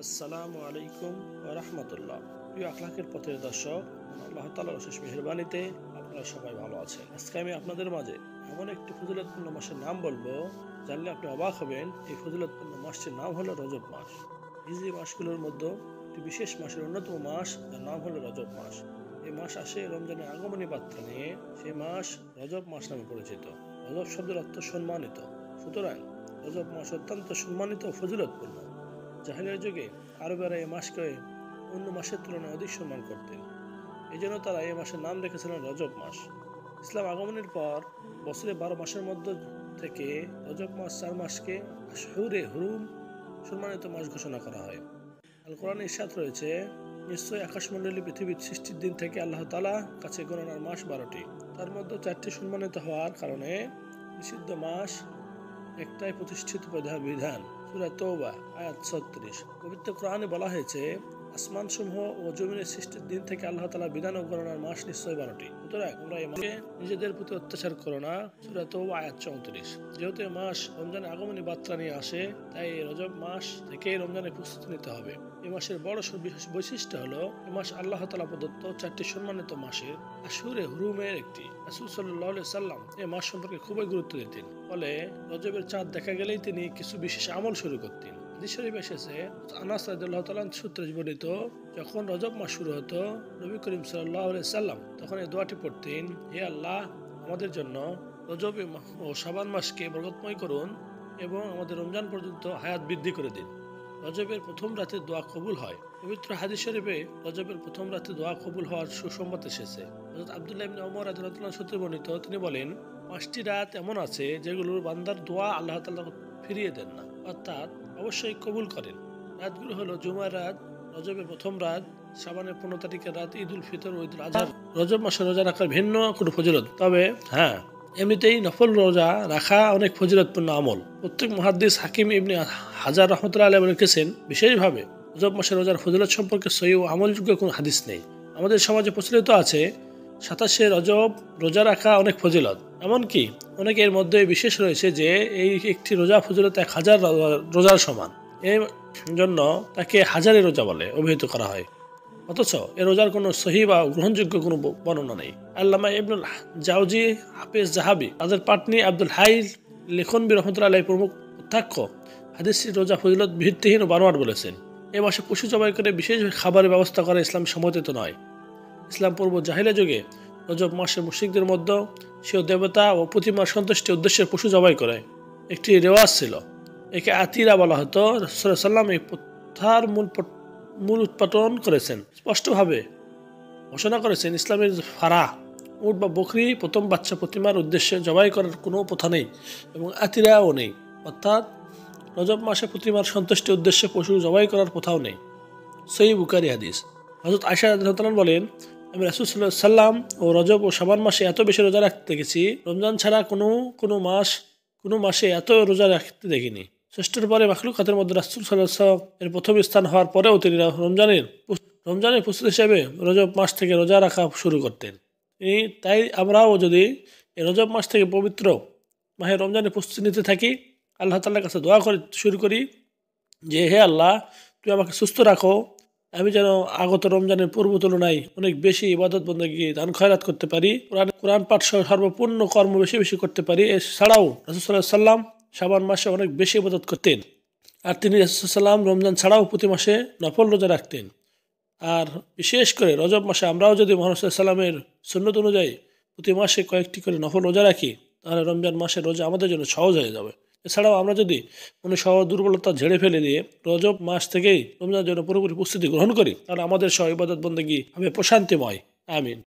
আসসালামু আলাইকুম ওয়া রাহমাতুল্লাহ। প্রিয় আখলাকের পথের দর্শক, আল্লাহ তাআলার অশেষ মেহেরবানিতে আপনারা সবাই ভালো আছেন। আজকে আমি আপনাদের মাঝে এমন একটি ফজিলতপূর্ণ মাসের নাম বলবো, জানলে আপনি অবাক হবেন। এই ফজিলতপূর্ণ মাসটির নাম হলো রজব মাস। হিজরি মাসগুলোর মধ্যে একটি বিশেষ মাসের অন্যতম মাস, যার নাম হলো রজব মাস। এই মাস আসে রমজানের আগমনী বার্তা নিয়ে। সেই মাস রজব মাস নামে পরিচিত। রজব শব্দের অর্থ সম্মানিত। সুতরাং রজব মাস অত্যন্ত সম্মানিত ও ফজিলতপূর্ণ। জাহেলিয়ার যুগে আরবেরা এই মাসকে অন্য মাসের তুলনায় অধিক সম্মান করতেন। এই জন্য তারা এই মাসের নাম রেখেছিলেন রজব মাস। ইসলাম আগমনের পর বছরে 12 মাসের মধ্য থেকে রজব মাস 4 মাসকে আশহুরে হুরুম সম্মানিত মাস ঘোষণা করা হয়। আল কোরআনে ইরশাদ রয়েছে, নিশ্চয়ই আকাশমণ্ডলী পৃথিবীর সৃষ্টির দিন থেকে আল্লাহ তাআলা কাছে গণনার মাস 12টি, তার মধ্যে 4টি সম্মানিত হওয়ার কারণে নিষিদ্ধ মাস একটাই প্রতিষ্ঠিত বিধান। সূরা তওবা আয়াত 36। পবিত্র কোরআনে বলা হয়েছে, আসমান সমূহ ও জমিনের সৃষ্টির দিন থেকে আল্লাহ তাআলা বিধান ও গণনার মাস নিশ্চয় 12টি। সুতরাং তোমরা এই মাসে নিজেদের প্রতি অত্যাচার করো না। সূরা তওবা আয়াত 34। যেহেতু এই মাস রমজানের আগমনী বার্তা নিয়ে আসে, তাই এই রজব মাস থেকে রমজানের প্রস্তুতি নিতে হবে। এই মাসের বড় বৈশিষ্ট্য হলো, এই মাস আল্লাহ তাআলা প্রদত্ত 4টি সম্মানিত মাসের আশহুরে হুরুমের একটি। রাসূল সাল্লাল্লাহু আলাইহি সাল্লাম এই মাস সম্পর্কে খুবই গুরুত্ব দিতেন। ফলে রজবের চাঁদ দেখা গেলেই তিনি কিছু বিশেষ আমল শুরু করতেন। হাদিস শরীফে এসেছে, আনাস রাদিয়াল্লাহু তাআলা সূত্রে বর্ণিত, যখন রজব মাস শুরু হতো, নবী করিম সাল্লাল্লাহু আলাইহি সাল্লাম তখন এই দোয়াটি পড়তেন, হে আল্লাহ, আমাদের জন্য রজব ও শাবান মাসকে বরকতময় করুন এবং আমাদের রমজান পর্যন্ত হায়াত বৃদ্ধি করে দিন। রজবের প্রথম রাতে দোয়া কবুল হয়। পবিত্র হাদিস শরীফে রজবের প্রথম রাতে দোয়া কবুল হওয়ার সুসংবাদ এসেছে। হযরত আব্দুল্লাহ ইবনে ওমর রাদিয়াল্লাহু তাআলা সূত্রে বর্ণিত, তিনি বলেন, 5টি রাত এমন আছে যেগুলোর বান্দার দোয়া আল্লাহ তাআলা ফিরিয়ে দেন না, অর্থাৎ অবশ্যই কবুল করেন। রাতগুলো হলো জুমার রাত, রজবের প্রথম রাত, শাবানের 15 তারিখের রাত, ঈদ উল ফিতর ও ঈদ উল আজহা। রজব মাসে রোজা রাখার ভিন্ন কোনো ফজিলত, তবে হ্যাঁ, এমনিতেই নফল রোজা রাখা অনেক ফজিলতপূর্ণ আমল। প্রত্যেক মুহাদ্দিস হাকিম ইবনে হাজার রাহমাতুল্লাহ আলাইহি লিখেছেন, বিশেষভাবে রজব মাসে রোজার ফজিলত সম্পর্কে সহিহ ও আমলযোগ্য কোনো হাদিস নেই। আমাদের সমাজে প্রচলিত আছে 27শে রজব রোজা রাখা অনেক ফজিলত। এমনকি অনেকের মধ্যে বিশেষ রয়েছে যে এই একটি রোজা ফজিলত 1000 রোজার সমান। এই জন্য তাকে হাজারি রোজা বলে অভিহিত করা হয়। অথচ এ রোজার কোনো সহি বা গ্রহণযোগ্য কোনো বর্ণনা নেই। আল্লামা ইবনুল জাওজি, হাফেজ জাহাবি, তাদের পাটনি আব্দুল হাই লেখনবী রহমতুল্লাহ আলাইহি প্রমুখ প্রত্যক্ষ হাদিসটি রোজা ফজিলত ভিত্তিহীন ও বানোয়াট বলেছেন। এ মাসে পশু জবাই করে বিশেষ খাবারের ব্যবস্থা করা ইসলাম সমর্থিত নয়। ইসলাম পূর্ব জাহিলিয়া যুগে রজব মাসে মুশরিকদের মধ্যে সেও দেবতা ও প্রতিমার সন্তুষ্টির উদ্দেশ্যে পশু জবাই করে একটি রেওয়াজ ছিল। একে আতিরা বলা হতো। রাসূলুল্লাহ সাল্লাল্লাহু আলাইহি ওয়াসাল্লাম এই প্রথার মূল উৎপাদন করেছেন। স্পষ্টভাবে ঘোষণা করেছেন, ইসলামের ফারা, উট বা বকরি প্রথম বাচ্চা প্রতিমার উদ্দেশ্যে জবাই করার কোনো প্রথা নেই এবং আতিরাও নেই। অর্থাৎ রজব মাসে প্রতিমার সন্তুষ্টির উদ্দেশ্যে পশু জবাই করার প্রথাও নেই। সহিহ বুখারী হাদিস। হযরত আয়েশা রাদিয়াল্লাহু তাআলা বলেন, আমি রাসূল সাল্লাল্লাহু আলাইহি সাল্লাম ও রজব ও শাবান মাসে এত বেশি রোজা রাখতে দেখেছি, রমজান ছাড়া কোনো মাসে এত রোজা রাখতে দেখিনি। শ্রেষ্ঠের পরে মাখলুকাতের মধ্যে রাসূল সাল্লাল্লাহু আলাইহি ওয়াসাল্লাম এর প্রথম স্থান হওয়ার পরেও তিনি রমজানের প্রস্তুতি হিসেবে রজব মাস থেকে রোজা রাখা শুরু করতেন। তাই আমরাও যদি এই রজব মাস থেকে পবিত্র মাহে রমজানের প্রস্তুতি নিতে থাকি, আল্লাহ তাআলার কাছে দোয়া করে শুরু করি যে, হে আল্লাহ, তুই আমাকে সুস্থ রাখো, আমি যেন আগত রমজানের পূর্ব তুলনায় অনেক বেশি ইবাদত বন্দেগী দান খয়রাত করতে পারি, কোরআন পাঠ সহ সর্বপূর্ণ কর্ম বেশি বেশি করতে পারি। এছাড়াও রাসূল সাল্লাল্লাহু আলাইহি সাল্লাম শাবান মাসে অনেক বেশি ইবাদত করতেন। আর তিনি রাসূল সাল্লাম রমজান ছাড়াও প্রতি মাসে নফল রোজা রাখতেন। আর বিশেষ করে রজব মাসে আমরাও যদি মুহাম্মদ সাল্লাল্লাহু আলাইহি সাল্লামের সুন্নত অনুযায়ী প্রতি মাসে কয়েকটি করে নফল রোজা রাখি, তাহলে রমজান মাসের রোজা আমাদের জন্য সহজ হয়ে যাবে। এছাড়াও আমরা যদি কোনো দুর্বলতা ঝেড়ে ফেলে দিয়ে রজব মাস থেকেই রমজানের জন্য পুরোপুরি প্রস্তুতি গ্রহণ করি, তাহলে আমাদের সহ ইবাদত বন্দেগী হবে প্রশান্তিময়। আমিন।